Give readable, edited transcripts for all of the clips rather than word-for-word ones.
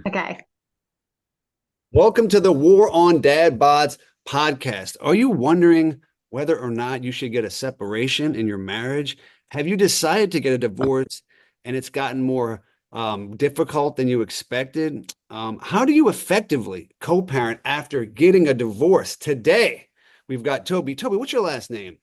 Okay. Welcome to the War on Dad Bods podcast. Are you wondering whether or not you should get a separation in your marriage? Have you decided to get a divorce and it's gotten more difficult than you expected? How do you effectively co-parent after getting a divorce? Today, we've got Toby. Toby, what's your last name?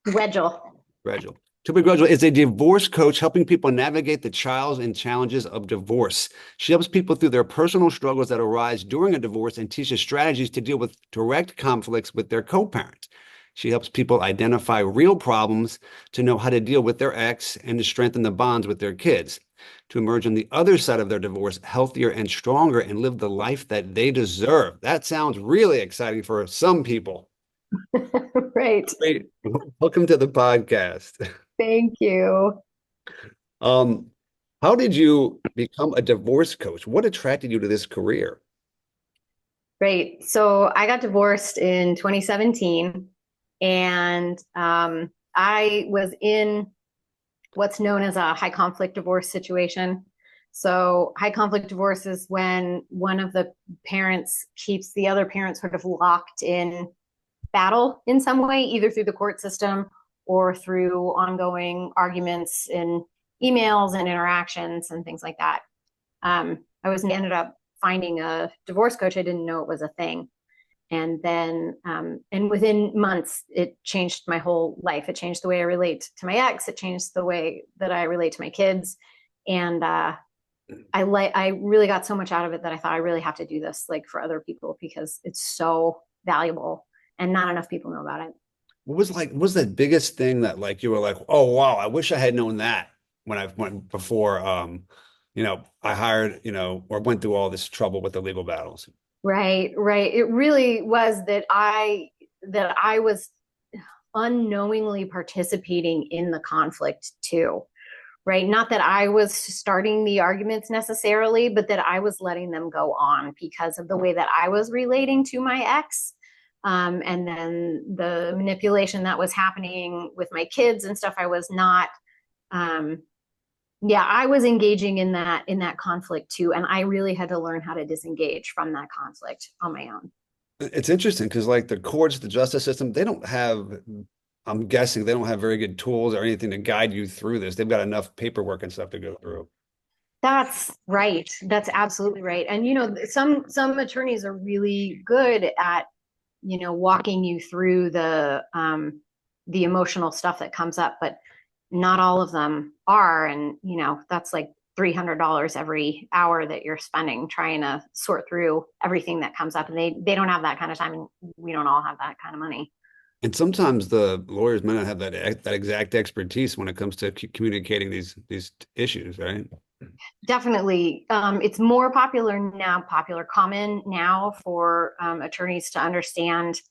Wedgel. Gradual. Toby Wedgle is a divorce coach helping people navigate the trials and challenges of divorce. She helps people through their personal struggles that arise during a divorce and teaches strategies to deal with direct conflicts with their co-parents. She helps people identify real problems to know how to deal with their ex and to strengthen the bonds with their kids, to emerge on the other side of their divorce healthier and stronger and live the life that they deserve. That sounds really exciting for some people. Right. Great. Welcome to the podcast. Thank you. Um, how did you become a divorce coach? What attracted you to this career? Great. So I got divorced in 2017, and I was in what's known as a high conflict divorce situation. So high conflict divorce is when one of the parents keeps the other parent sort of locked in battle in some way, either through the court system or through ongoing arguments in emails and interactions and things like that. I was ended up finding a divorce coach. I didn't know it was a thing. And then, and within months, it changed my whole life. It changed the way I relate to my ex. It changed the way that I relate to my kids. And I really got so much out of it that I thought I really have to do this like for other people because it's so valuable and not enough people know about it. What was the biggest thing that like you were like, oh wow, I wish I had known that when I went before I hired, or went through all this trouble with the legal battles. Right, right. It really was that I was unknowingly participating in the conflict too. Right? Not that I was starting the arguments necessarily, but that I was letting them go on because of the way that I was relating to my ex. And then the manipulation that was happening with my kids and stuff, I was not um, yeah, I was engaging in that conflict too, and I really had to learn how to disengage from that conflict on my own. It's interesting because like the courts, the justice system, they don't have, I'm guessing they don't have very good tools or anything to guide you through this. They've got enough paperwork and stuff to go through. That's right. That's absolutely right. And some attorneys are really good at walking you through the emotional stuff that comes up, but not all of them are. And that's like $300 every hour that you're spending trying to sort through everything that comes up, and they don't have that kind of time, and we don't all have that kind of money. And sometimes the lawyers may not have that exact expertise when it comes to communicating these issues, right? Definitely. It's more common now for attorneys to understand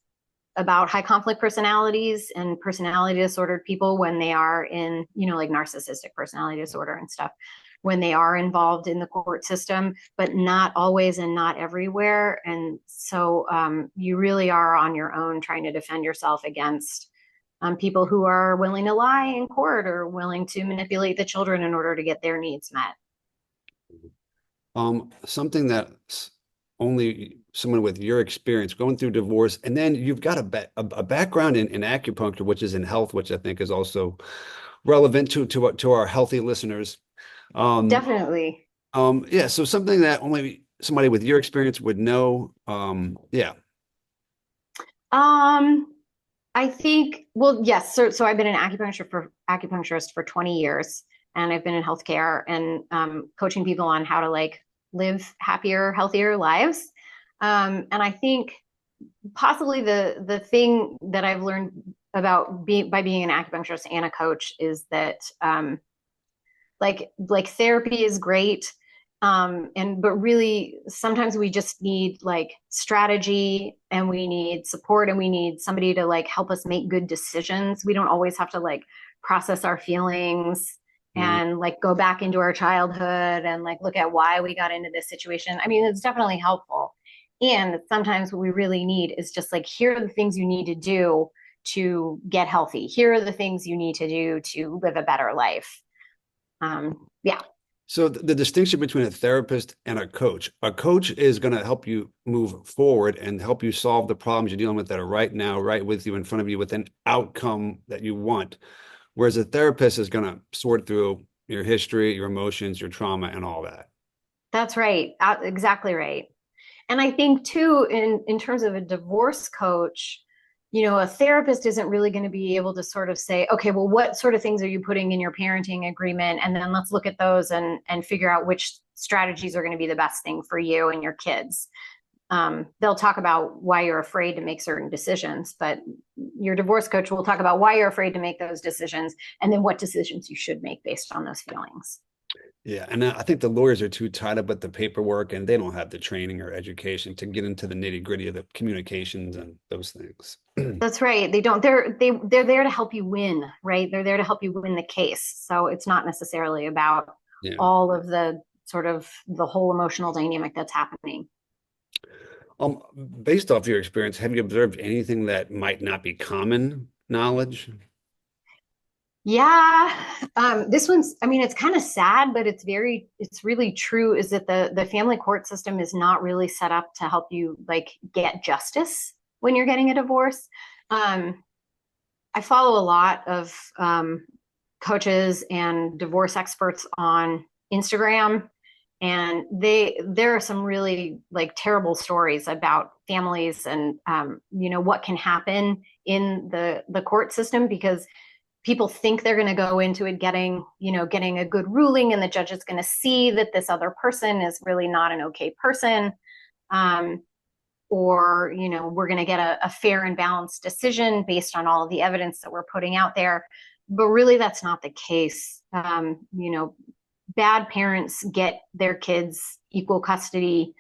about high conflict personalities and personality disordered people when they are in, like narcissistic personality disorder and stuff, when they are involved in the court system, but not always and not everywhere. And so you really are on your own trying to defend yourself against people who are willing to lie in court or willing to manipulate the children in order to get their needs met. Something that only someone with your experience going through divorce, and then you've got a background in acupuncture, which is in health, which I think is also relevant to our healthy listeners. Um, Definitely. yeah, so something that only somebody with your experience would know. Yeah. Um, I think, well, yes. So I've been an acupuncturist for 20 years, and I've been in healthcare and coaching people on how to like live happier, healthier lives. And I think possibly the thing that I've learned about being an acupuncturist and a coach is that like therapy is great, and but really sometimes we just need like strategy, and we need support, and we need somebody to like help us make good decisions. We don't always have to like process our feelings Mhm. and like go back into our childhood and like look at why we got into this situation. I mean, it's definitely helpful, and sometimes what we really need is just like, here are the things you need to do to get healthy. Here are the things you need to do to live a better life. Yeah. So the distinction between a therapist and a coach is going to help you move forward and help you solve the problems you're dealing with that are right now, right with you in front of you with an outcome that you want. Whereas a therapist is going to sort through your history, your emotions, your trauma, and all that. That's right. Exactly right. And I think too, in terms of a divorce coach, a therapist isn't really going to be able to sort of say, okay, well, what sort of things are you putting in your parenting agreement? And then let's look at those and figure out which strategies are going to be the best thing for you and your kids. They'll talk about why you're afraid to make certain decisions, but your divorce coach will talk about why you're afraid to make those decisions and then what decisions you should make based on those feelings. Yeah, and I think the lawyers are too tied up with the paperwork, and they don't have the training or education to get into the nitty-gritty of the communications and those things. That's right. They don't. They're there to help you win, right? They're there to help you win the case. So it's not necessarily about Yeah. all of the sort of the whole emotional dynamic that's happening. Um, Based off your experience, have you observed anything that might not be common knowledge? Yeah. This one's, I mean, it's kind of sad, but it's really true is that the family court system is not really set up to help you like get justice when you're getting a divorce. Um, I follow a lot of coaches and divorce experts on Instagram, and there are some really like terrible stories about families and what can happen in the court system because people think they're going to go into it getting a good ruling, and the judge is going to see that this other person is really not an okay person. Um, or we're going to get a fair and balanced decision based on all of the evidence that we're putting out there, but really that's not the case. Bad parents get their kids equal custody,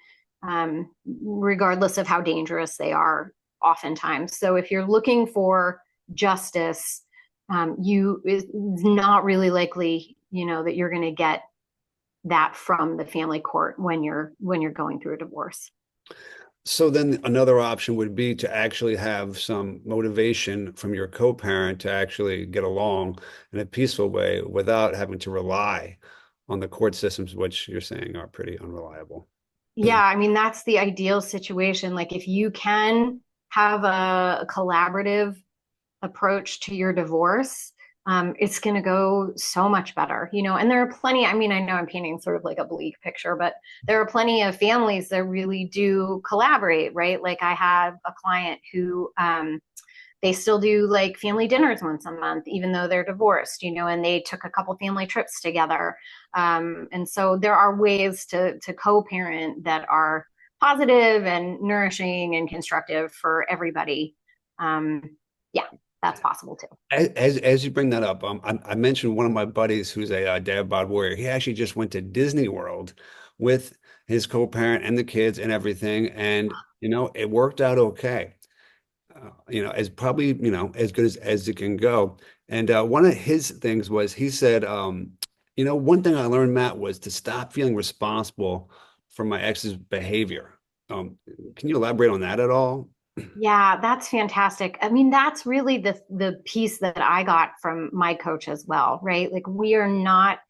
regardless of how dangerous they are oftentimes. So if you're looking for justice, you is not really likely that you're going to get that from the family court when you're going through a divorce. So then another option would be to actually have some motivation from your co-parent to actually get along in a peaceful way without having to rely on the court systems, which you're saying are pretty unreliable. Yeah, I mean, that's the ideal situation. Like, if you can have a collaborative approach to your divorce, it's going to go so much better, And there are plenty, I mean, I know I'm painting sort of like a bleak picture, but there are plenty of families that really do collaborate, right? Like, I have a client who, they still do like family dinners once a month, even though they're divorced, and they took a couple family trips together. And so there are ways to co-parent that are positive and nourishing and constructive for everybody. Yeah, that's possible too. As you bring that up, I mentioned one of my buddies who's a dad bod warrior. He actually just went to Disney World with his co-parent and the kids and everything, and it worked out okay. As probably as good as it can go. And one of his things was he said, one thing I learned, Matt, was to stop feeling responsible for my ex's behavior. Can you elaborate on that at all? Yeah, that's fantastic. I mean, that's really the piece that I got from my coach as well, right? Like we are not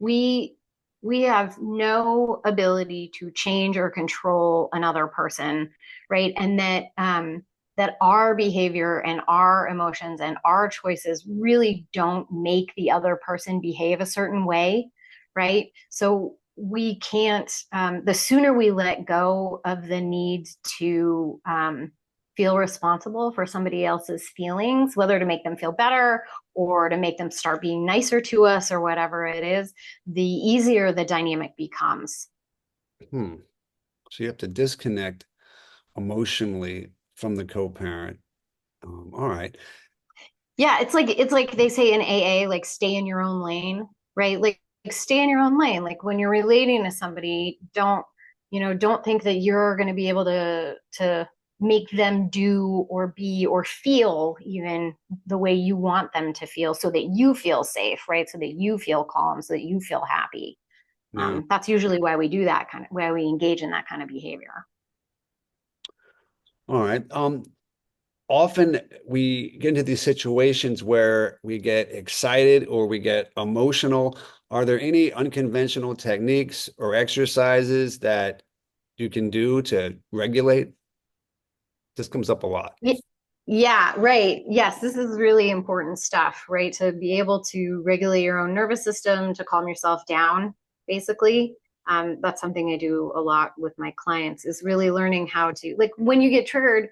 we we have no ability to change or control another person, right? And that our behavior and our emotions and our choices really don't make the other person behave a certain way, right? So we can't the sooner we let go of the need to feel responsible for somebody else's feelings, whether to make them feel better or to make them start being nicer to us or whatever it is, the easier the dynamic becomes. Hmm. So you have to disconnect emotionally from the co-parent. All right. Yeah, it's like they say in AA, like stay in your own lane, right? Like stay in your own lane. Like when you're relating to somebody, don't think that you're going to be able to make them do or be or feel even the way you want them to feel so that you feel safe, right? So that you feel calm, so that you feel happy. Yeah. That's usually why we do that kind of why we engage in that kind of behavior. All right. Often we get into these situations where we get excited or we get emotional Are there any unconventional techniques or exercises that you can do to regulate? This comes up a lot. Yeah, right. Yes, this is really important stuff, right? To be able to regulate your own nervous system, to calm yourself down, basically. That's something I do a lot with my clients is really learning how to, like, when you get triggered.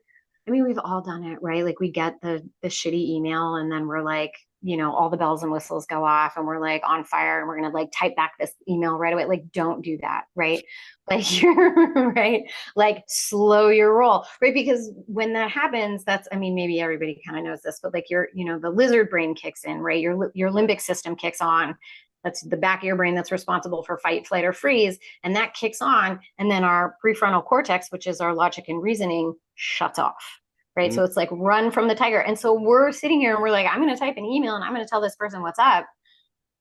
I mean, we've all done it, right? Like we get the shitty email and then we're like, all the bells and whistles go off and we're like on fire and we're gonna like type back this email right away. Like, don't do that, right? Like you're right. Like slow your roll, right? Because when that happens, that's, I mean, maybe everybody kind of knows this, but like the lizard brain kicks in, right? Your limbic system kicks on. That's the back of your brain that's responsible for fight, flight, or freeze. And that kicks on. And then our prefrontal cortex, which is our logic and reasoning, shuts off. Right. Mm. So it's like run from the tiger. And so we're sitting here and we're like, I'm going to type an email and I'm going to tell this person what's up.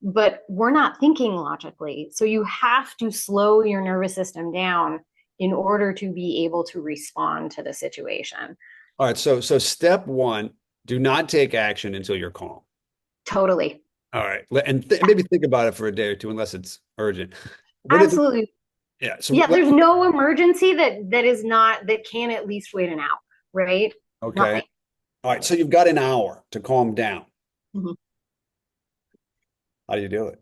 But we're not thinking logically. So you have to slow your nervous system down in order to be able to respond to the situation. All right. So step one, do not take action until you're calm. Totally. All right. And maybe think about it for a day or two, unless it's urgent. What is it? Absolutely. Yeah. So Yeah, there's no emergency that can at least wait an hour, right? okay. Nothing. All right. So you've got an hour to calm down. Mhm. How do you do it?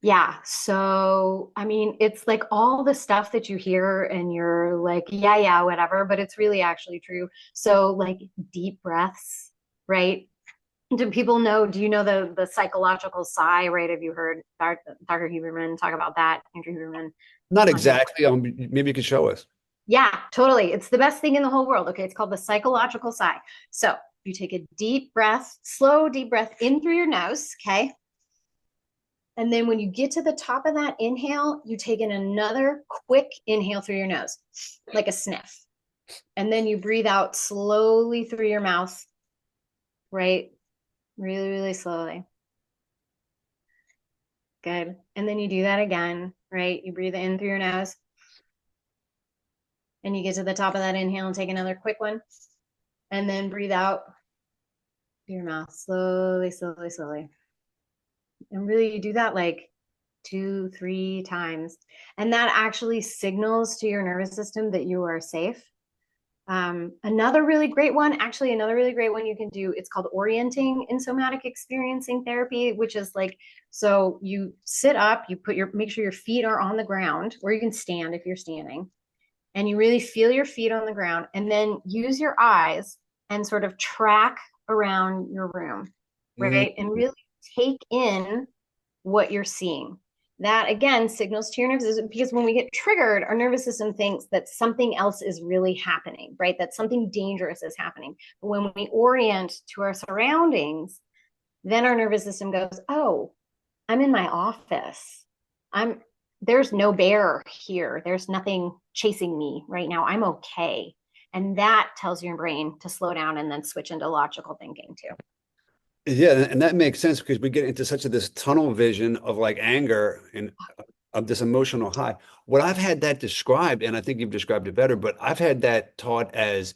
Yeah. So, I mean, it's like all the stuff that you hear and you're like, yeah, yeah, whatever, but it's really actually true. So, like deep breaths, right? Do people know, do you know the psychological sigh, right? Have you heard Dr. Huberman talk about that? Andrew Huberman Not on his. exactly. Maybe you could show us. Yeah, totally. It's the best thing in the whole world. Okay. It's called the psychological sigh. So you take a deep breath, slow, deep breath in through your nose. Okay. And then when you get to the top of that inhale, you take in another quick inhale through your nose, like a sniff. And then you breathe out slowly through your mouth, right? Really, really slowly. Good. And then you do that again, right? You breathe in through your nose and you get to the top of that inhale and take another quick one. And then breathe out through your mouth slowly, slowly, slowly. And really, you do that like 2, 3 times. And that actually signals to your nervous system that you are safe. Another really great one, actually, another really great one you can do, it's called orienting in somatic experiencing therapy, which is like, so you sit up, make sure your feet are on the ground, or you can stand if you're standing, and you really feel your feet on the ground, and then use your eyes and sort of track around your room, Mm. right? And really take in what you're seeing. That again signals to your nervous system because when we get triggered, our nervous system thinks that something else is really happening, right? That something dangerous is happening. But when we orient to our surroundings, then our nervous system goes, oh, I'm in my office. There's no bear here. There's nothing chasing me right now. I'm okay. And that tells your brain to slow down and then switch into logical thinking too. Yeah, and that makes sense because we get into such of this tunnel vision of like anger and of this emotional high. What I've had that described, and I think you've described it better, but I've had that taught as,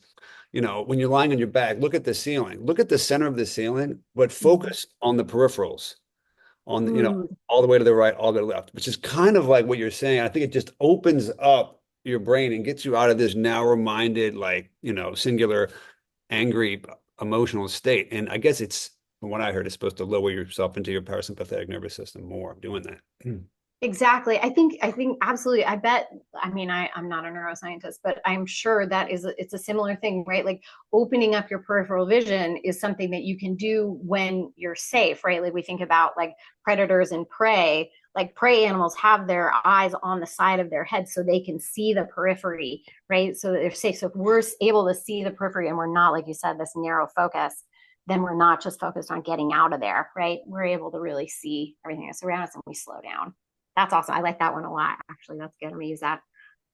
when you're lying on your back, look at the ceiling, look at the center of the ceiling, but focus on the peripherals, on, Mm. all the way to the right, all the way to the left, which is kind of like what you're saying. I think it just opens up your brain and gets you out of this narrow-minded, like, singular, angry, emotional state. And I guess it's, from what I heard, it's supposed to lower yourself into your parasympathetic nervous system more doing that. Exactly. I think absolutely. I bet, I mean, I'm not a neuroscientist, but I'm sure it's a similar thing, right? Like opening up your peripheral vision is something that you can do when you're safe, right? Like we think about like predators and prey, like prey animals have their eyes on the side of their head so they can see the periphery, right? So that they're safe. So if we're able to see the periphery and we're not, like you said, this narrow focus, then we're not just focused on getting out of there, right? We're able to really see everything that's around us and we slow down. That's awesome. I like that one a lot. Actually, that's good. I'm gonna use that.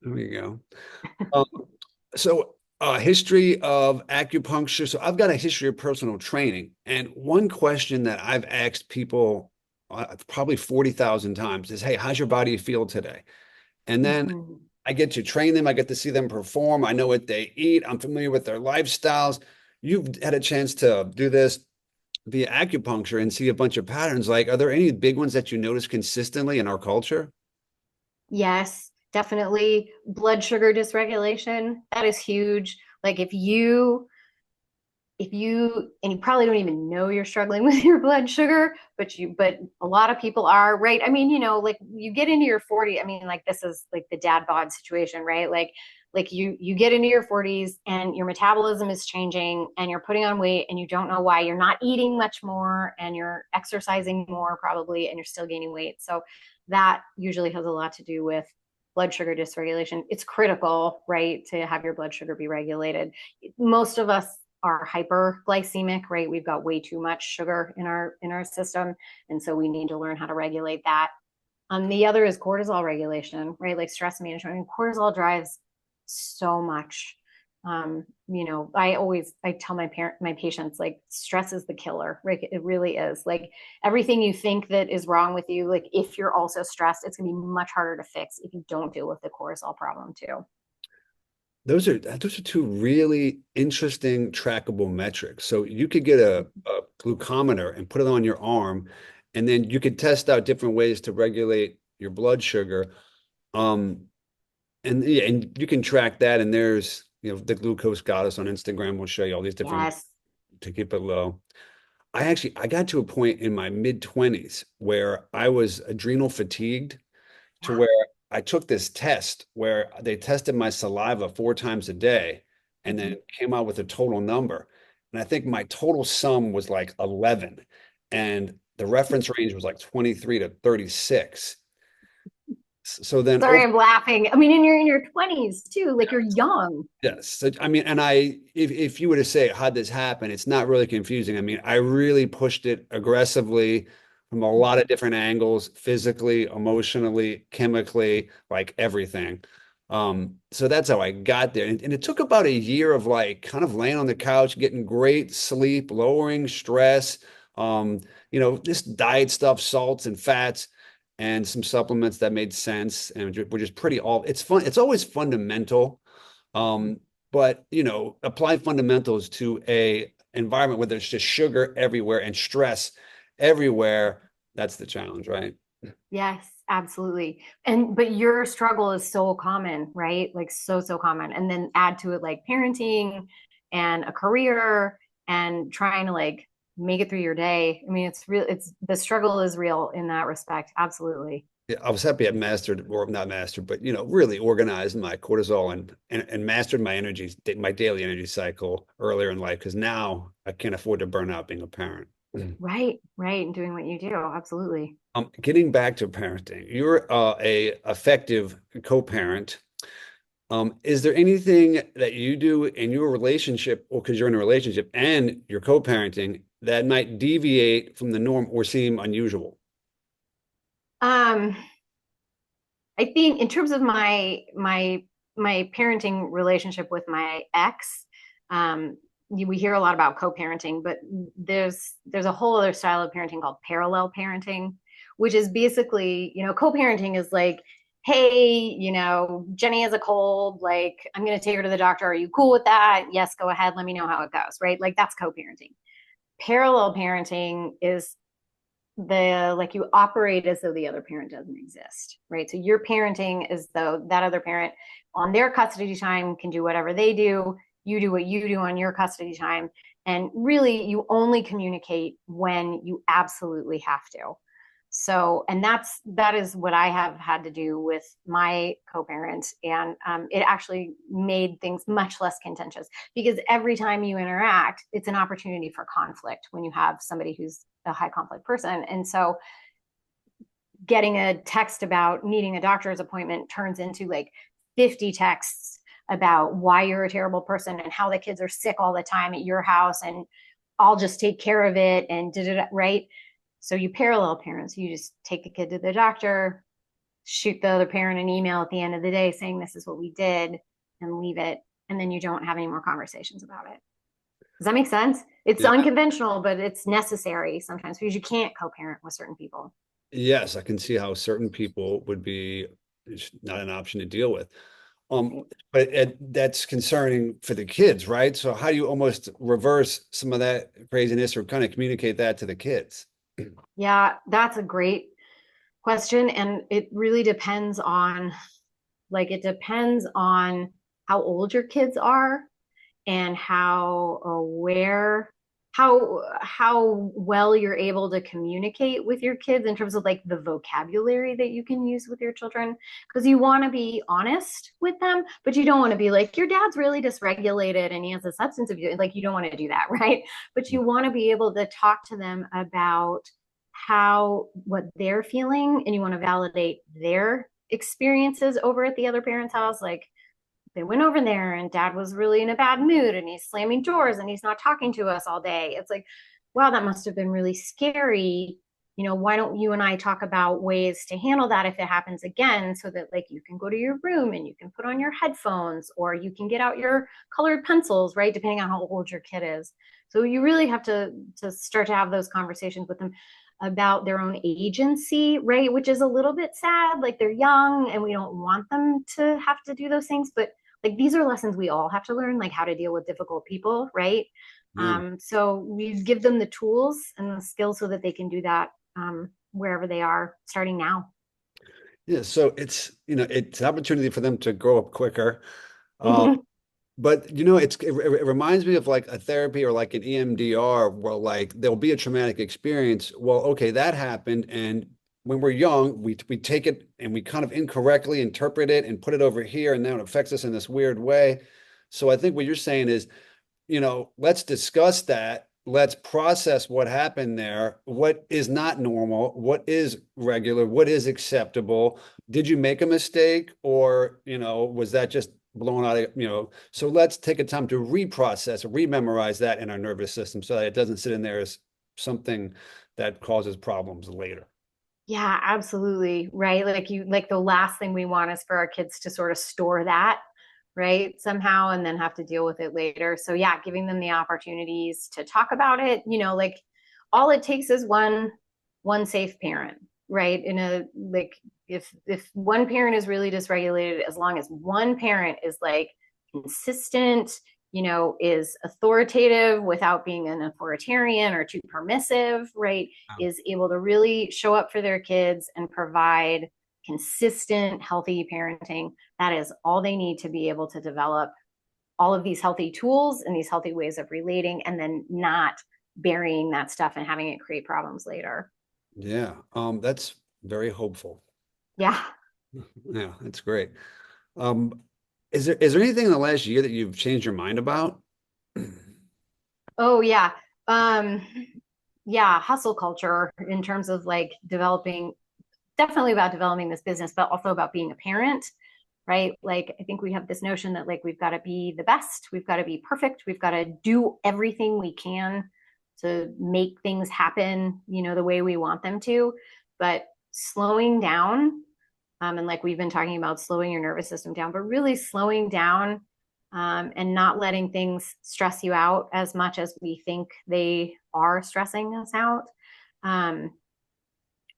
There you go. Um, so, history of acupuncture. So, I've got a history of personal training. And one question that I've asked people probably 40,000 times is, hey, how's your body feel today? And then Mm-hmm. I get to train them. I get to see them perform. I know what they eat. I'm familiar with their lifestyles. You've had a chance to do this. via acupuncture and see a bunch of patterns. Like, are there any big ones that you notice consistently in our culture? Yes, definitely. Blood sugar dysregulation, that is huge. Like if you and you probably don't even know you're struggling with your blood sugar, but a lot of people are, right? I mean, like you get into your 40s. I mean, like this is like the dad bod situation, right? Like you get into your 40s and your metabolism is changing and you're putting on weight and you don't know why. You're not eating much more and you're exercising more probably and you're still gaining weight. So that usually has a lot to do with blood sugar dysregulation. It's critical, right, to have your blood sugar be regulated. Most of us are hyperglycemic, right? We've got way too much sugar in our system, and so we need to learn how to regulate that. The other is cortisol regulation, right? Like stress management. I mean, cortisol drives so much. I tell my patients, like, stress is the killer, right? It really is. Like everything you think that is wrong with you, like if you're also stressed, it's gonna be much harder to fix if you don't deal with the cortisol problem too. Those are two really interesting trackable metrics. So you could get a glucometer and put it on your arm, and then you could test out different ways to regulate your blood sugar. Um, and yeah, and you can track that. And there's, the glucose goddess on Instagram will show you all these different ways Yes. to keep it low. I got to a point in my mid 20s where I was adrenal fatigued to Yeah. where I took this test where they tested my saliva 4 times a day and then came out with a total number. And I think my total sum was like 11. And the reference range was like 23 to 36. So then Sorry, over, I'm laughing. I mean, and you're in your 20s too, like you're young. yes. So, I mean, and if you were to say, how'd this happen? It's not really confusing. I mean, I really pushed it aggressively from a lot of different angles, physically, emotionally, chemically, like everything. So that's how I got there. And it took about a year of like kind of laying on the couch, getting great sleep, lowering stress, just diet stuff, salts and fats, and some supplements that made sense. And we're just it's fun. It's always fundamental. But apply fundamentals to a environment where there's just sugar everywhere and stress everywhere. That's the challenge, right? Yes, absolutely. But your struggle is so common, right? Like so common. And then add to it like parenting and a career and trying to like make it through your day. I mean, it's real, it's the struggle is real in that respect. Absolutely. Yeah, I was happy I mastered, or not mastered, but really organized my cortisol and mastered my daily energy cycle earlier in life because now I can't afford to burn out being a parent. Right, right. And doing what you do. Absolutely. Getting back to parenting, you're a effective co-parent. Is there anything that you do in your relationship, or because you're in a relationship and you're co-parenting, that might deviate from the norm or seem unusual? Um, I think in terms of my parenting relationship with my ex, we hear a lot about co-parenting, but there's a whole other style of parenting called parallel parenting, which is basically, co-parenting is like, hey, Jenny has a cold, like I'm going to take her to the doctor. Are you cool with that? Yes, go ahead. Let me know how it goes, right? Like that's co-parenting. Parallel parenting is the like you operate as though the other parent doesn't exist, right? So you're parenting as though that other parent on their custody time can do whatever they do. You do what you do on your custody time. And really, you only communicate when you absolutely have to. So, and that is what I have had to do with my co-parent, and it actually made things much less contentious because every time you interact, it's an opportunity for conflict when you have somebody who's a high conflict person. And so getting a text about needing a doctor's appointment turns into like 50 texts about why you're a terrible person and how the kids are sick all the time at your house and I'll just take care of it and did it right. So you parallel parents, you just take the kid to the doctor, shoot the other parent an email at the end of the day saying this is what we did and leave it. And then you don't have any more conversations about it. Does that make sense? It's Yeah. unconventional, but it's necessary sometimes because you can't co-parent with certain people. Yes, I can see how certain people would be not an option to deal with. Um, but that's concerning for the kids, right? So how do you almost reverse some of that craziness or kind of communicate that to the kids? Yeah, that's a great question. And it really depends on, it depends on how old your kids are and how aware, how well you're able to communicate with your kids in terms of like the vocabulary that you can use with your children, because you want to be honest with them, but you don't want to be like, your dad's really dysregulated and he has a substance abuse, like you don't want to do that, right? But you want to be able to talk to them about how what they're feeling, and you want to validate their experiences over at the other parent's house. Like, they went over there and dad was really in a bad mood and he's slamming doors and he's not talking to us all day. It's like, wow, that must have been really scary. Why don't you and I talk about ways to handle that if it happens again, so that like you can go to your room and you can put on your headphones, or you can get out your colored pencils, right? Depending on how old your kid is. So you really have to start to have those conversations with them about their own agency, right? Which is a little bit sad. Like, they're young and we don't want them to have to do those things, but like these are lessons we all have to learn, like how to deal with difficult people, right? Yeah. So we give them the tools and the skills so that they can do that wherever they are starting now. Yeah. So it's an opportunity for them to grow up quicker. Um, Mm-hmm. but it reminds me of like a therapy or like an EMDR where like there'll be a traumatic experience. Well, okay, that happened. And when we're young, we take it and we kind of incorrectly interpret it and put it over here, and now it affects us in this weird way. So I think what you're saying is, let's discuss that. Let's process what happened there. What is not normal? What is regular? What is acceptable? Did you make a mistake, or, was that just blown out so let's take a time to reprocess, rememorize that in our nervous system so that it doesn't sit in there as something that causes problems later. Yeah, absolutely. Right. Like the last thing we want is for our kids to sort of store that, right, somehow, and then have to deal with it later. So yeah, giving them the opportunities to talk about it, like all it takes is one safe parent, right? In a like if one parent is really dysregulated, as long as one parent is like consistent, is authoritative without being an authoritarian or too permissive, right? Is able to really show up for their kids and provide consistent, healthy parenting. That is all they need to be able to develop all of these healthy tools and these healthy ways of relating, and then not burying that stuff and having it create problems later. Yeah, that's very hopeful. Yeah. Yeah, that's great. Um, is there anything in the last year that you've changed your mind about? Oh, yeah. Um, yeah, hustle culture in terms of like developing, definitely about developing this business, but also about being a parent, right? Like, I think we have this notion that like we've got to be the best, we've got to be perfect, we've got to do everything we can to make things happen, the way we want them to. But slowing down, and like we've been talking about slowing your nervous system down, but really slowing down, and not letting things stress you out as much as we think they are stressing us out, um,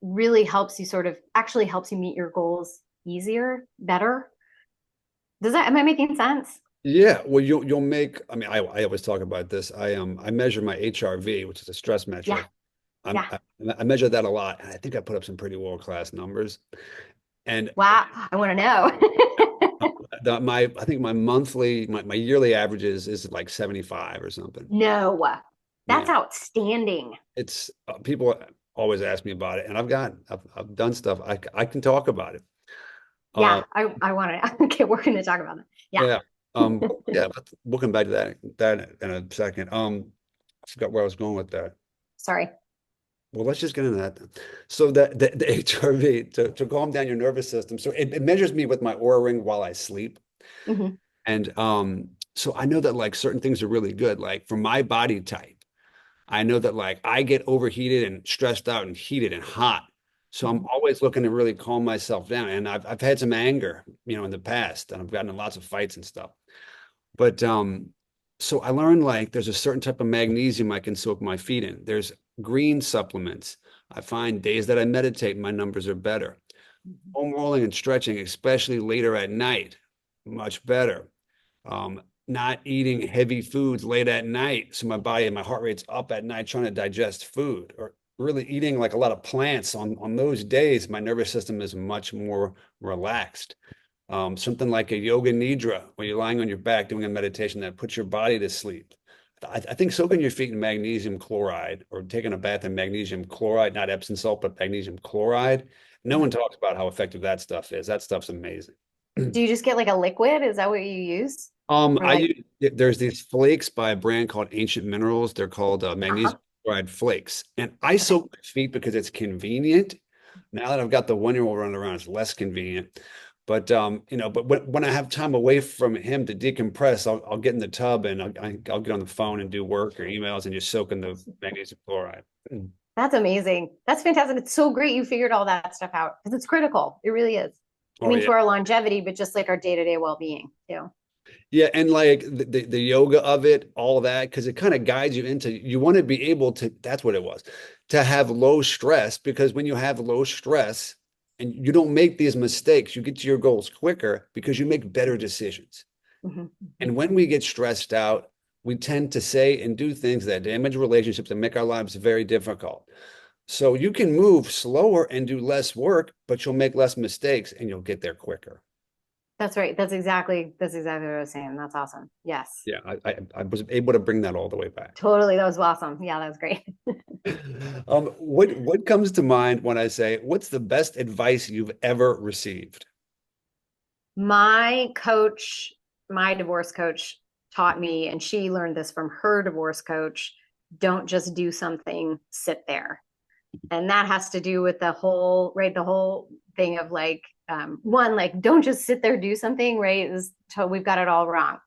really helps you sort of actually helps you meet your goals easier, better. Am I making sense? Yeah, well, you'll make. I mean, I always talk about this. I measure my HRV, which is a stress Yeah. metric. I'm, Yeah. I, I measure that a lot, and I think I put up some pretty world-class numbers. And Wow. I want to know. I think my yearly average is like 75 or something. No, that's Yeah, outstanding. it's people always ask me about it, and I've done stuff. I can talk about it. Yeah. Uh, I want to. Okay. We're going to talk about that. Yeah. yeah, yeah. We'll come back to that in a second. I forgot where I was going with that. Sorry. Well, let's just get into that then. So the HRV to calm down your nervous system. So it measures me with my Oura ring while I sleep. Hmm. And so I know that like certain things are really good. Like for my body type, I know that like I get overheated and stressed out and heated and hot. So I'm always looking to really calm myself down. And I've had some anger, in the past, and I've gotten in lots of fights and stuff. But so I learned like there's a certain type of magnesium I can soak my feet in. There's green supplements. I find days that I meditate, my numbers are better. Foam rolling and stretching, especially later at night. much better. Not eating heavy foods late at night, so my body and my heart rate's up at night trying to digest food, or really eating like a lot of plants on those days, my nervous system is much more relaxed. Something like a yoga nidra, where you're lying on your back doing a meditation that puts your body to sleep. I think soaking your feet in magnesium chloride or taking a bath in magnesium chloride, not Epsom salt, but magnesium chloride. No one talks about how effective that stuff is. That stuff's amazing. Do you just get like a liquid? Is that what you use? Or I like, use, there's these flakes by a brand called Ancient Minerals. They're called uh-huh. magnesium chloride flakes, and I Okay. soak my feet because it's convenient. Now that I've got the 1-year-old running around, it's less convenient. But but when I have time away from him to decompress, I'll get in the tub and I'll get on the phone and do work or emails and just soak in the magnesium chloride. Mm. That's amazing. That's fantastic. It's so great you figured all that stuff out because it's critical. It really is. I Oh mean, yeah. to our longevity, but just like our day-to-day well-being too. Yeah, and like the yoga of it, all that, because it kind of guides you into you want to be able to, that's what it was, to have low stress, because when you have low stress and you don't make these mistakes, you get to your goals quicker because you make better decisions. Mhm. And when we get stressed out, we tend to say and do things that damage relationships and make our lives very difficult. So you can move slower and do less work, but you'll make less mistakes and you'll get there quicker. That's right. That's exactly what I was saying. That's awesome. Yes. Yeah, I was able to bring that all the way back. Totally. That was awesome. Yeah, that was great. What comes to mind when I say, what's the best advice you've ever received? My coach, my divorce coach taught me, and she learned this from her divorce coach, don't just do something, sit there. And that has to do with the whole thing of like, one, like, don't just sit there, do something, right? We've got it all wrong.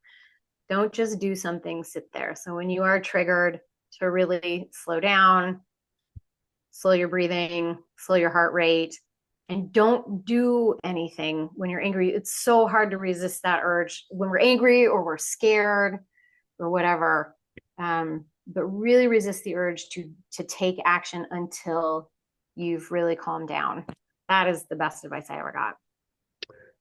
Don't just do something, sit there. So when you are triggered, to really slow down, slow your breathing, slow your heart rate, and don't do anything when you're angry. It's so hard to resist that urge when we're angry or we're scared or whatever. But really resist the urge to take action until you've really calmed down. That is the best advice I ever got.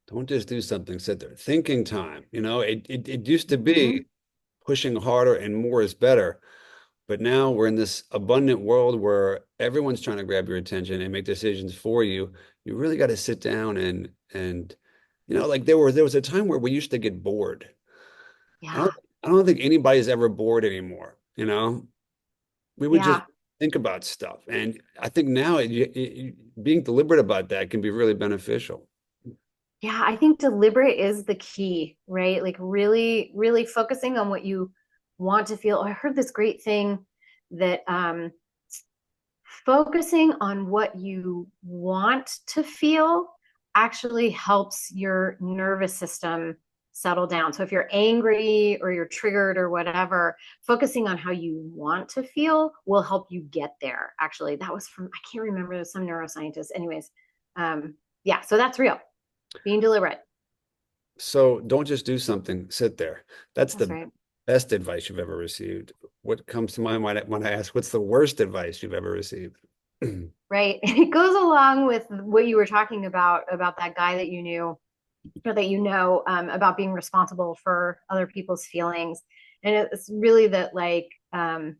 Don't just do something, sit there. Thinking time. It used to Mm-hmm. be pushing harder and more is better. But now we're in this abundant world where everyone's trying to grab your attention and make decisions for you. You really got to sit down and like there was a time where we used to get bored. I Yeah. don't I don't think anybody's ever bored anymore. We would just Yeah. think about stuff. And I think now being deliberate about that can be really beneficial. Yeah. I think deliberate is the key, right? Like really, really focusing on what you want to feel. Oh, I heard this great thing that focusing on what you want to feel actually helps your nervous system settle down. So if you're angry or you're triggered or whatever, focusing on how you want to feel will help you get there. Actually, that was from, I can't remember, some neuroscientist. Anyways, yeah, so that's real. Being deliberate. So don't just do something, sit there. That's That's the right. best advice you've ever received. What comes to mind when I ask, what's the worst advice you've ever received? Right. It goes along with what you were talking about that guy that you knew or that about being responsible for other people's feelings. And it's really that like that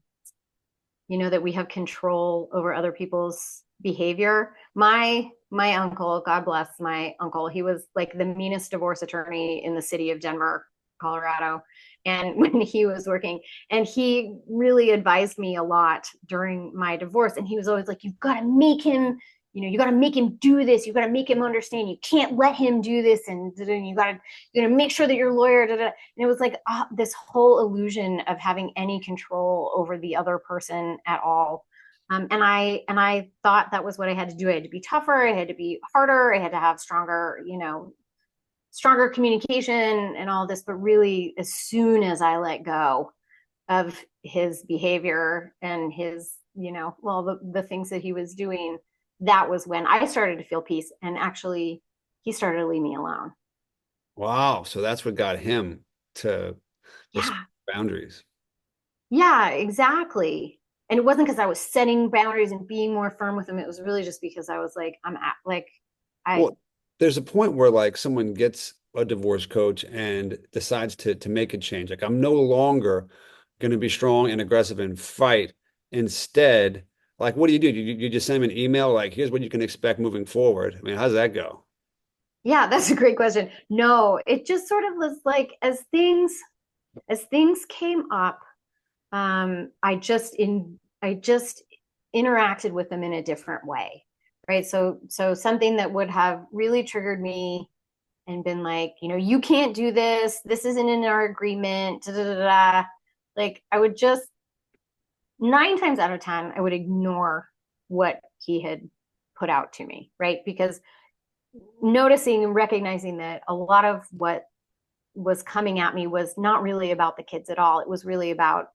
we have control over other people's behavior. My uncle, God bless my uncle, he was like the meanest divorce attorney in the city of Denver, Colorado. And when he was working, and he really advised me a lot during my divorce. And he was always like, you've got to make him, you got to make him do this. You got to make him understand. You can't let him do this. And you got to make sure that your lawyer, da, da. And it was like this whole illusion of having any control over the other person at all. And I thought that was what I had to do. I had to be tougher. I had to be harder. I had to have stronger communication and all this. But really, as soon as I let go of his behavior and his, the things that he was doing, that was when I started to feel peace. And actually, he started to leave me alone. Wow. So that's what got him to respect Yeah. boundaries. Yeah, exactly. And it wasn't because I was setting boundaries and being more firm with him. It was really just because I was like, I Well, there's a point where like someone gets a divorce coach and decides to make a change. Like I'm no longer going to be strong and aggressive and fight. Instead, like what do? You just send them an email like, here's what you can expect moving forward. I mean, how does that go? Yeah, that's a great question. No, it just sort of was like as things came up, I just interacted with them in a different way, right? So something that would have really triggered me and been like, you can't do this. This isn't in our agreement. Da, da, da, da. Like I would just 9 times out of 10, I would ignore what he had put out to me, right? Because noticing and recognizing that a lot of what was coming at me was not really about the kids at all. It was really about,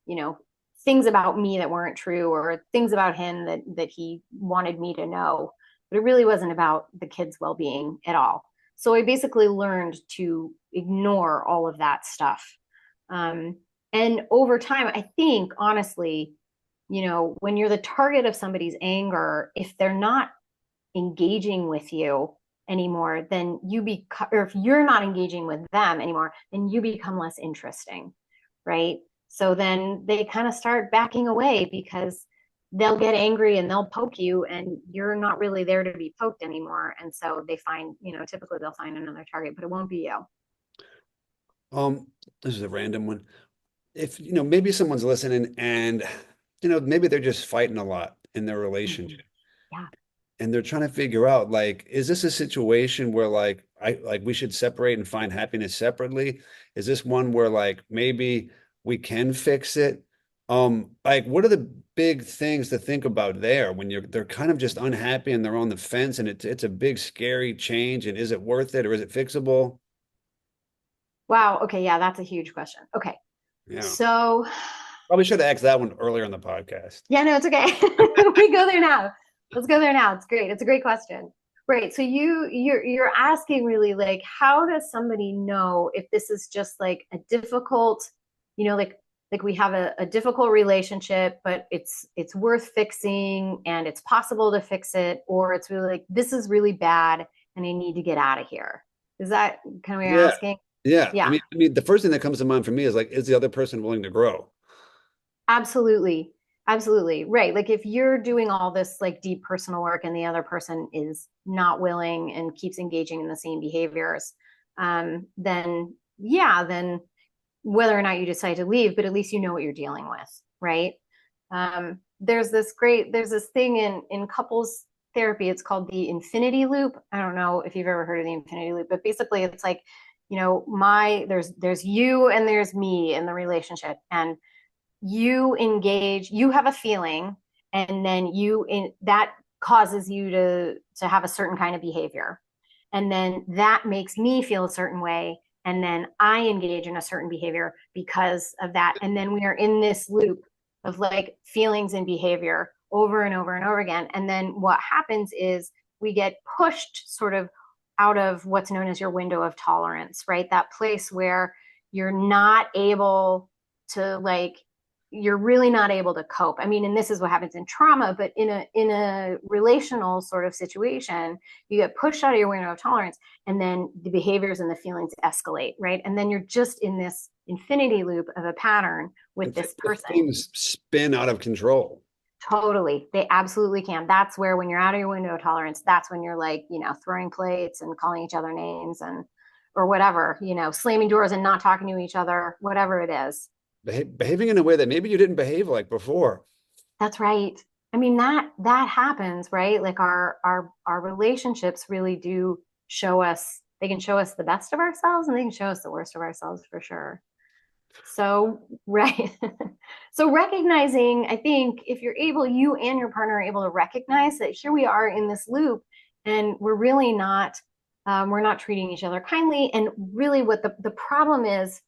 you know, things about me that weren't true or things about him that he wanted me to know. But it really wasn't about the kids' well-being at all. So I basically learned to ignore all of that stuff. Um, and over time, I think honestly, when you're the target of somebody's anger, if they're not engaging with you anymore, then or if you're not engaging with them anymore, then you become less interesting, right? So then they kind of start backing away because they'll get angry and they'll poke you and you're not really there to be poked anymore. And so they find, typically they'll find another target, but it won't be you. Um, this is a random one. If, maybe someone's listening and, maybe they're just fighting a lot in their Mhm. relationship Yeah. and they're trying to figure out, like, is this a situation where we should separate and find happiness separately? Is this one where like maybe we can fix it? Like what are the big things to think about there when they're kind of just unhappy and they're on the fence and it's a big scary change, and is it worth it or is it fixable? Wow. Okay. Yeah, that's a huge question. Okay. Yeah. So, Probably should have asked that one earlier in the podcast. yeah, no, it's okay. We go there now. Let's go there now. It's great. It's a great question. Right. So you're asking really like how does somebody know if this is just like a difficult, like we have a difficult relationship, but it's worth fixing and it's possible to fix it, or it's really like this is really bad and I need to get out of here. Is that kind of what you're Yeah. asking? Yeah. I Yeah. mean, I mean, the first thing that comes to mind for me is like, is the other person willing to grow? Absolutely. Absolutely. Right. Like if you're doing all this like deep personal work and the other person is not willing and keeps engaging in the same behaviors, then yeah, then whether or not you decide to leave, but at least you know what you're dealing with, right? There's this thing in couples therapy. It's called the infinity loop. I don't know if you've ever heard of the infinity loop, but basically it's like, there's you and there's me in the relationship, and you have a feeling, and then that causes you to have a certain kind of behavior, and then that makes me feel a certain way, and then I engage in a certain behavior because of that, and then we are in this loop of like feelings and behavior over and over and over again, and then what happens is we get pushed sort of out of what's known as your window of tolerance, right? That place where you're not able to like you're really not able to cope. I mean, and this is what happens in trauma, but in a relational sort of situation, you get pushed out of your window of tolerance, and then the behaviors and the feelings escalate, right? And then you're just in this infinity loop of a pattern with And this person. things spin out of control. Totally. They absolutely can. That's where when you're out of your window of tolerance, that's when you're like, throwing plates and calling each other names and or whatever, slamming doors and not talking to each other, whatever it is. Behaving in a way that maybe you didn't behave like before. That's right. I mean, that happens, right? Like our relationships really do show us, they can show us the best of ourselves and they can show us the worst of ourselves for sure. So, right. So recognizing, I think if you and your partner are able to recognize that here we are in this loop and we're really not, we're not treating each other kindly. And really what the problem is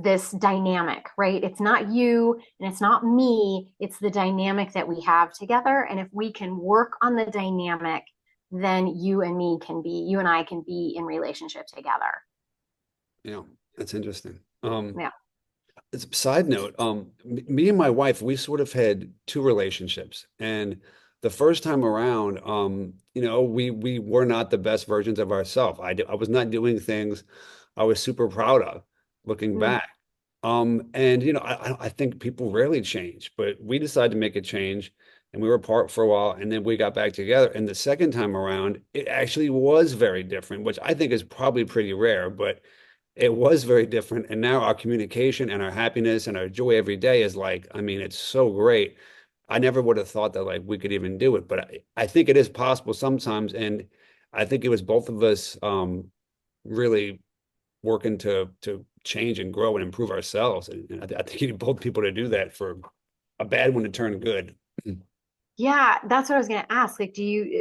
this dynamic, right? It's not you and it's not me. It's the dynamic that we have together. And if we can work on the dynamic, then you and I can be in relationship together. Yeah, that's interesting. Yeah. It's a side note. Me and my wife, we sort of had two relationships, and the first time around, we were not the best versions of ourselves. I was not doing things I was super proud of looking Mm, back. And I think people rarely change, but we decided to make a change, and we were apart for a while, and then we got back together. And the second time around, it actually was very different, which I think is probably pretty rare, but it was very different. And now our communication and our happiness and our joy every day is like, I mean, it's so great. I never would have thought that like we could even do it, but I think it is possible sometimes. And I think it was both of us really working to change and grow and improve ourselves. And I think you need both people to do that for a bad one to turn good. yeah, that's what I was gonna ask. Like,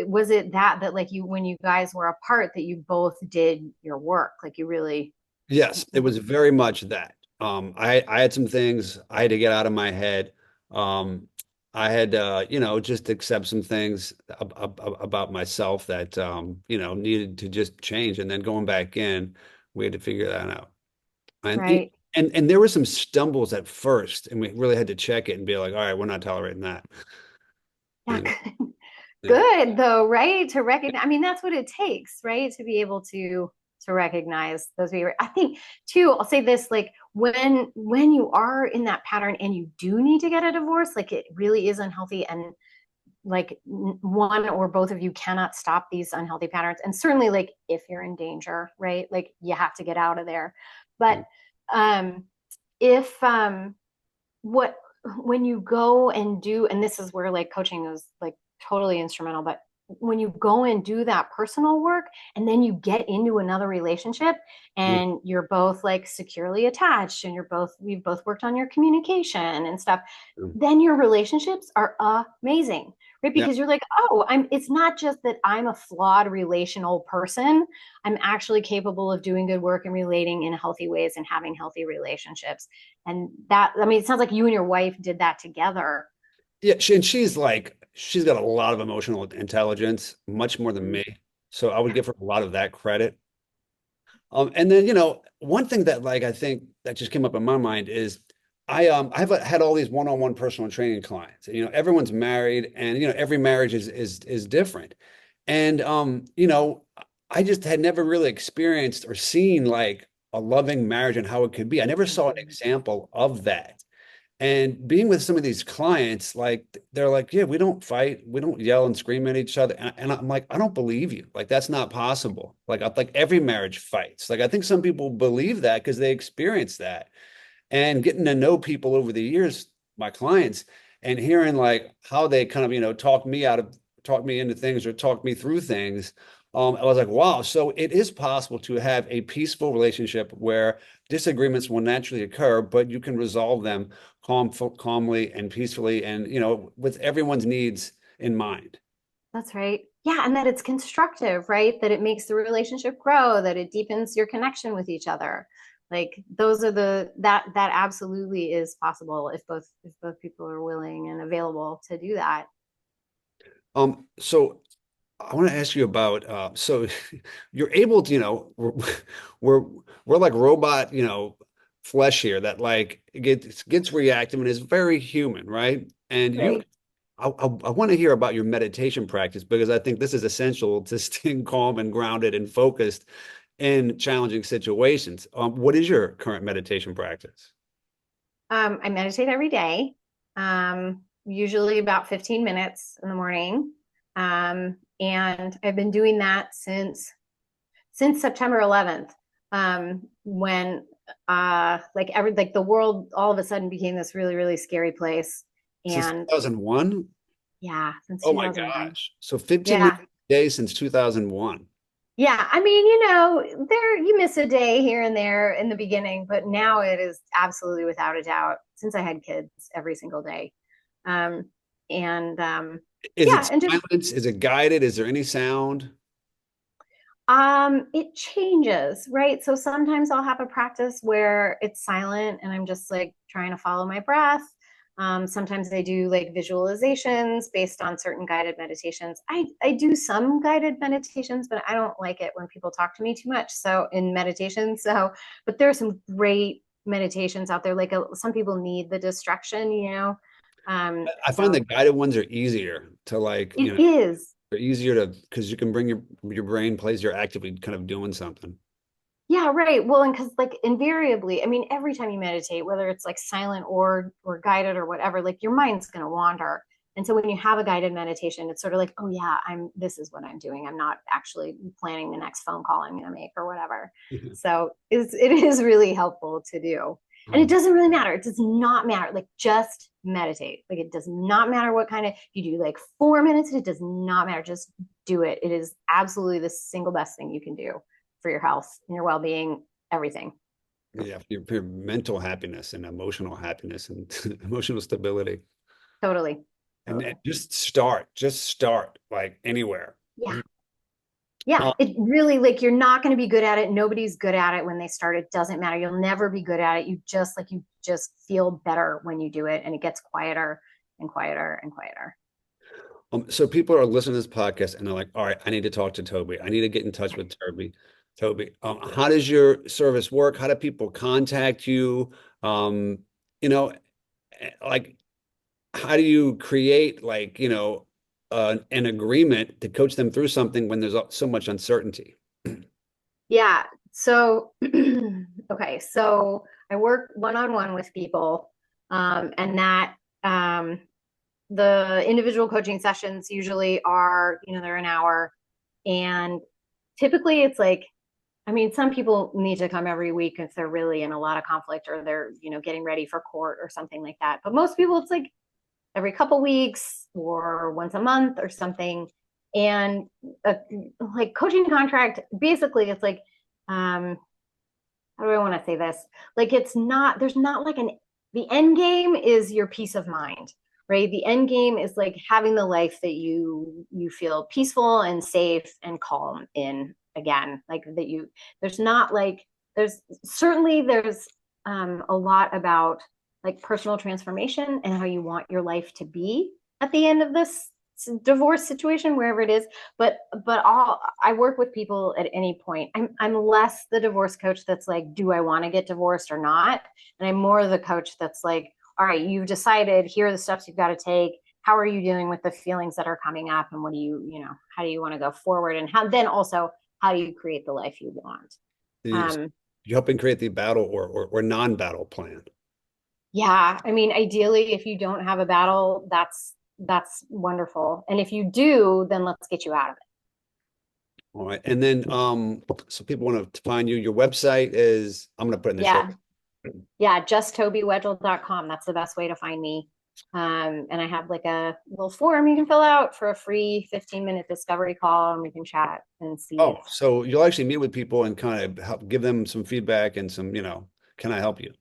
was it that like you when you guys were apart that you both did your work? Like you really Yes, it was very much that. I had some things I had to get out of my head. Um, I had just accept some things about myself that needed to just change, and then going back in, we had to figure that out. And right. and there were some stumbles at first, and we really had to check it and be like, all right, we're not tolerating that. Yeah, And yeah, good though, right? To recognize, I mean, that's what it takes, right? To be able to recognize those behaviors. I think too, I'll say this, like when you are in that pattern and you do need to get a divorce, like it really is unhealthy and like one or both of you cannot stop these unhealthy patterns. And certainly like if you're in danger, right? Like you have to get out of there. But um if what when you go and do, and this is where like coaching is like totally instrumental, but when you go and do that personal work and then you get into another relationship yeah, and you're both like securely attached and you've both worked on your communication and stuff, then your relationships are amazing, right? yeah. Because you're like, oh, it's not just that I'm a flawed relational person. I'm actually capable of doing good work and relating in healthy ways and having healthy relationships. And that, I mean, it sounds like you and your wife did that together. Yeah, and she's got a lot of emotional intelligence, much more than me. So I would give her a lot of that credit. And then, one thing that like I think that just came up in my mind is I've had all these one-on-one personal training clients. Everyone's married and every marriage is different. And I just had never really experienced or seen like a loving marriage and how it could be. I never saw an Mhm. example of that. And being with some of these clients, like they're like, yeah, we don't fight, we don't yell and scream at each other. And I'm like, I don't believe you. Like that's not possible. Like every marriage fights. Like I think some people believe that because they experience that. And getting to know people over the years, my clients, and hearing like how they kind of, talk me into things or talk me through things. I was like, wow. So it is possible to have a peaceful relationship where disagreements will naturally occur, but you can resolve them calmly and peacefully, and with everyone's needs in mind. That's right. Yeah. And that it's constructive, right? That it makes the relationship grow, that it deepens your connection with each other. Like those are that absolutely is possible if both people are willing and available to do that. So I want to ask you about so you're able to, we're we're like robot, flesh here that like gets reactive and is very human, right? And Right. I want to hear about your meditation practice because I think this is essential to staying calm and grounded and focused in challenging situations. What is your current meditation practice? I meditate every day, usually about 15 minutes in the morning. And I've been doing that since September 11th, when like the world all of a sudden became this really, really scary place. Since And 2001? yeah, since Oh my 2001. gosh. So 15 minutes Yeah. a day since 2001. Yeah. I mean, there you miss a day here and there in the beginning, but now it is absolutely without a doubt since I had kids every single day. Um, and Is it yeah, and just silence? Is it guided? Is there any sound? it changes, right? So sometimes I'll have a practice where it's silent and I'm just like trying to follow my breath. Sometimes I do like visualizations based on certain guided meditations. I do some guided meditations, but I don't like it when people talk to me too much. So in meditation, but there are some great meditations out there. Like some people need the distraction. I find the So guided ones are easier to like, it is. they're easier to because you can bring your brain plays you're actively kind of doing something. Yeah, right. Well, and because like invariably, I mean, every time you meditate, whether it's like silent or guided or whatever, like your mind's gonna wander. And so when you have a guided meditation, it's sort of like, oh yeah, this is what I'm doing. I'm not actually planning the next phone call I'm gonna make or whatever. So it is really helpful to do. And it Um, doesn't really matter. It does not matter. Like just meditate. Like it does not matter what kind of you do, like 4 minutes, it does not matter. Just do it. It is absolutely the single best thing you can do for your health and your well-being, everything. yeah, your mental happiness and emotional happiness and emotional stability. Totally. And Totally. just start like anywhere. Yeah. Yeah. Uh, It really like you're not going to be good at it. Nobody's good at it when they start. It doesn't matter. You'll never be good at it. You just feel better when you do it and it gets quieter and quieter and quieter. so people are listening to this podcast and they're like, all right, I need to talk to Toby. I need to get in touch with Toby. Toby, how does your service work? How do people contact you? Um, you know, like how do you create like, an agreement to coach them through something when there's so much uncertainty? Yeah. So, okay. So I work one-on-one with people, and that, the individual coaching sessions usually are, they're an hour. And typically it's like, I mean, some people need to come every week if they're really in a lot of conflict or they're, getting ready for court or something like that. But most people, it's like every couple weeks or once a month or something. And a, like coaching contract, basically, it's like, um, how do I want to say this? Like, it's not, there's not like the end game is your peace of mind, right? The end game is like having the life that you feel peaceful and safe and calm in again. Like that there's not like, there's a lot about like personal transformation and how you want your life to be at the end of this divorce situation, wherever it is. But I work with people at any point. I'm less the divorce coach that's like, do I want to get divorced or not? And I'm more the coach that's like, all right, you've decided, here are the steps you've got to take. How are you dealing with the feelings that are coming up, and what do how do you want to go forward, and how do you create the life you want? You um you helping create the battle or non-battle plan. yeah, I mean, ideally, if you don't have a battle, that's wonderful, and if you do, then let's get you out of it. All right. And then so people want to find you. Your website is I'm gonna put in the show. Yeah. Yeah, just tobywedgle.com. That's the best way to find me. And I have like a little form you can fill out for a free 15-minute discovery call, and we can chat and see if, Oh, so you'll actually meet with people and kind of help give them some feedback and some, can I help you?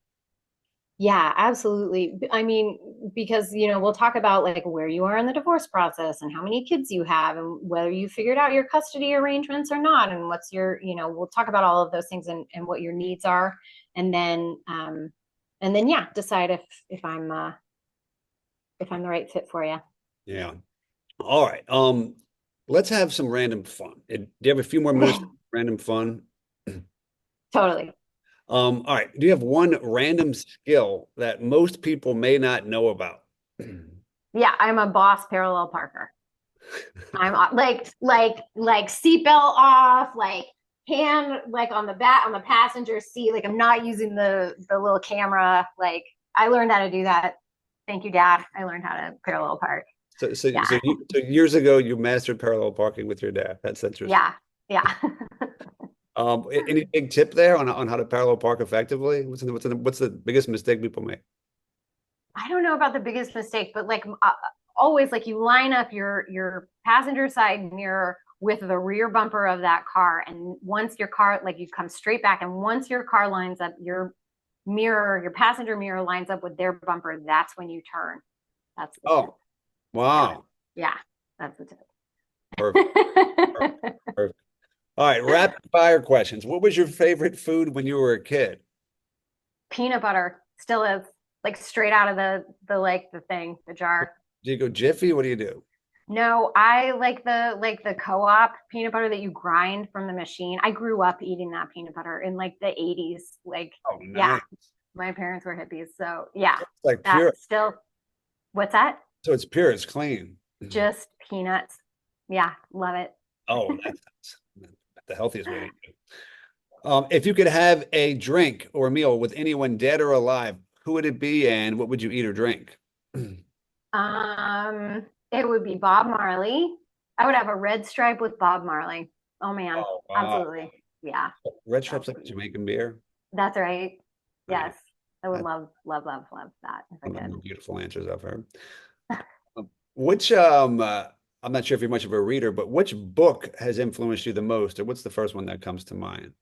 yeah, absolutely. I mean, because, we'll talk about like where you are in the divorce process and how many kids you have and whether you figured out your custody arrangements or not. And what's we'll talk about all of those things and what your needs are. And then, yeah, decide if I'm the right fit for you. Yeah. All right. Let's have some random fun. Do you have a few more minutes for random fun? Totally. All right. Do you have one random skill that most people may not know about? Yeah, I'm a boss parallel parker. I'm like seatbelt off, like hand like on the back on the passenger seat. Like I'm not using the little camera. Like I learned how to do that. Thank you, Dad. I learned how to parallel park. So, so, Yeah, so, so years ago, you mastered parallel parking with your dad. That's interesting. yeah, yeah. Any big tip there on how to parallel park effectively? What's the biggest mistake people make? I don't know about the biggest mistake, but like always, like you line up your passenger side mirror with the rear bumper of that car, and once your car, like you come straight back, and once your car lines up, your passenger mirror lines up with their bumper, that's when you turn. That's the tip. Oh, Yeah, wow. yeah, that's the Perfect. Perfect. tip. Perfect. All right, rapid fire questions. What was your favorite food when you were a kid? Peanut butter still is like straight out of the jar. Do you go Jiffy? What do you do? No, I like the co-op peanut butter that you grind from the machine. I grew up eating that peanut butter in like the 80s. Like, Oh, yeah, nice. my parents were hippies. So yeah, It's like that pure. still, What's that? So it's pure, it's clean. Just peanuts. Yeah, love it. Oh, that's the healthiest way to eat it. If you could have a drink or a meal with anyone dead or alive, who would it be and what would you eat or drink? It would be Bob Marley. I would have a red stripe with Bob Marley. Oh man, Oh, wow. absolutely. Yeah, Red that Strips would like be. Jamaican beer. That's right. All right. Yes, I would That's love, love, love, love that if I one of the could. more beautiful answers I've heard. Which I'm not sure if you're much of a reader, but which book has influenced you the most, or what's the first one that comes to mind?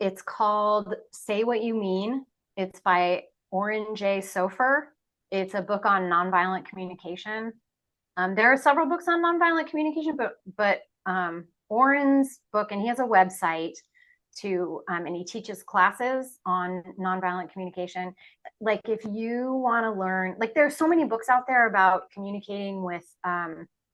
It's called Say What You Mean. It's by Oren J. Sofer. It's a book on nonviolent communication. There are several books on nonviolent communication, but Oren's book, and he has a website to, and he teaches classes on nonviolent communication. Like if you want to learn, like there's so many books out there about communicating with,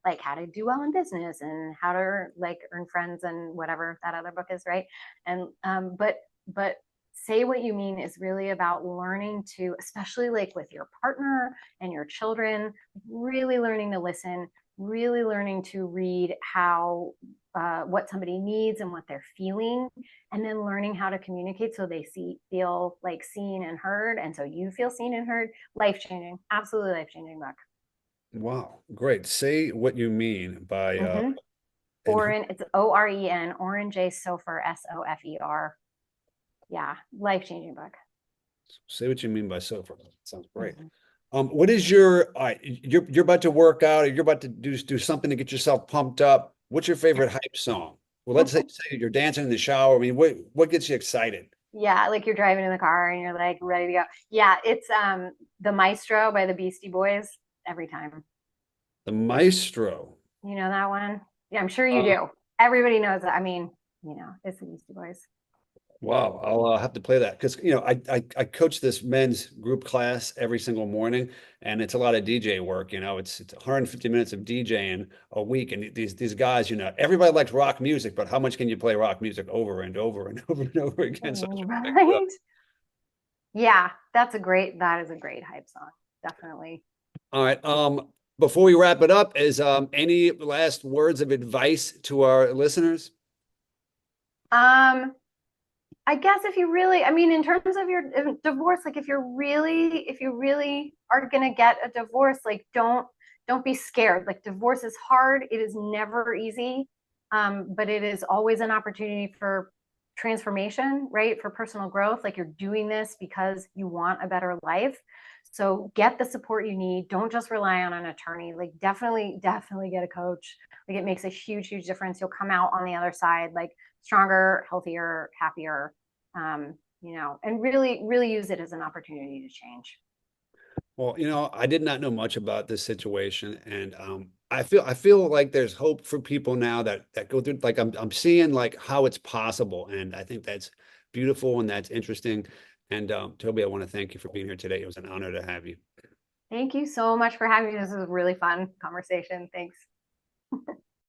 like how to do well in business and how to like earn friends and whatever that other book is, right? And but Say What You Mean is really about learning to, especially like with your partner and your children, really learning to listen, really learning to read how what somebody needs and what they're feeling, and then learning how to communicate so they feel like seen and heard, and so you feel seen and heard. Life changing, absolutely life changing book. Wow, great. Say What You Mean by Mm-hmm. and who, Oren, it's Oren, Oren J. Sofer, Sofer. Yeah, life changing book. Say What You Mean by Sofa. Sounds great. Mm-hmm. What is your all right, you're about to work out or you're about to do something to get yourself pumped up. What's your favorite hype song? Well, let's say you're dancing in the shower. I mean, what gets you excited? Yeah, like you're driving in the car and you're like ready to go. Yeah, it's The Maestro by the Beastie Boys every time. The Maestro. You know that one? Yeah, I'm sure you Uh, do. Everybody knows that. I mean, it's the Beastie Boys. wow, I'll have to play that because I coach this men's group class every single morning, and it's a lot of DJ work. It's 150 minutes of DJing a week, and these guys, everybody likes rock music, but how much can you play rock music over and over and over and over again? So I try to mix it up. Right? Yeah, that is a great hype song. Definitely. All right. Before we wrap it up, is any last words of advice to our listeners? Um, I guess if you really, I mean, in terms of your divorce, like if you really are gonna get a divorce, like don't be scared. Like divorce is hard. It is never easy. But it is always an opportunity for transformation, right? For personal growth. Like you're doing this because you want a better life. So get the support you need. Don't just rely on an attorney. Like definitely get a coach. Like it makes a huge difference. You'll come out on the other side like stronger, healthier, happier, and really use it as an opportunity to change. Well, I did not know much about this situation, and I feel like there's hope for people now that go through. Like I'm seeing like how it's possible, and I think that's beautiful and that's interesting. And Toby, I want to thank you for being here today. It was an honor to have you. Thank you so much for having me. This was a really fun conversation. Thanks.